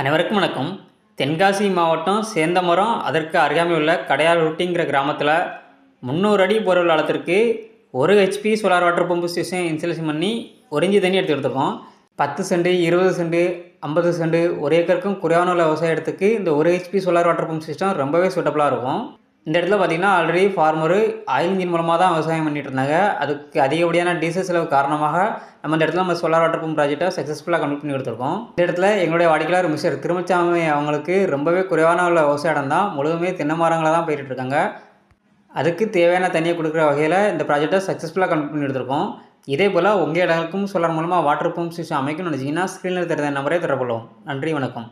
அனைவருக்கும் வணக்கம். தென்காசி மாவட்டம் சேந்தமரம் அதற்கு அருகாமையில் உள்ள கடையாளொட்டிங்கிற கிராமத்தில் 300 அடி போர்வெல் ஆழத்திற்கு 1 HP solar water pump station installation பண்ணி 1 இன்ச்சு தண்ணி எடுத்து எடுத்துருக்கோம். 10 சென்ட் 20 சென்ட் 50 சென்ட் 1 ஏக்கருக்கும் குறைவான உள்ள விவசாய இடத்துக்கு இந்த 1 HP solar water pump system ரொம்பவே சூட்டபுளாக இருக்கும். இந்த இடத்துல பார்த்திங்கன்னா ஆல்ரெடி ஃபார்மரு ஆயில் இன்ஜின் மூலமாக தான் விவசாயம் பண்ணிட்டு இருந்தாங்க. அதுக்கு அதிகப்படியான டீசல் செலவு காரணமாக நம்ம இந்த இடத்துல நம்ம சோலார் வாட்டர் பம்ப் ப்ராஜெக்ட்டை சக்ஸஸ்ஃபுல்லாக கம்ப்ளீட் பண்ணி கொடுத்துருக்கோம். இந்த இடத்துல எங்களுடைய வாடிக்கையாளர் மிஸ்டர் திருமச்சாமி அவங்களுக்கு ரொம்பவே குறைவான உள்ள விவசாய இடம் தான், முழுவதுமே தென்னை மரங்களை தான் பயிரிட்டு இருக்காங்க. அதுக்கு தேவையான தண்ணியை கொடுக்குற வகையில் இந்த ப்ராஜெக்ட்டை சக்ஸஸ்ஃபுல்லாக கம்ப்ளீட் பண்ணி எடுத்திருக்கோம். இதே போல் உங்கள் இடங்களுக்கும் சோலார் மூலமாக வாட்டர் பம்ப் சிஸ்டம் அமைக்கணும்னு நினச்சிங்கன்னா ஸ்க்ரீனில் தெரிந்த நம்பரே தொடர்பு கொள்ளும். நன்றி, வணக்கம்.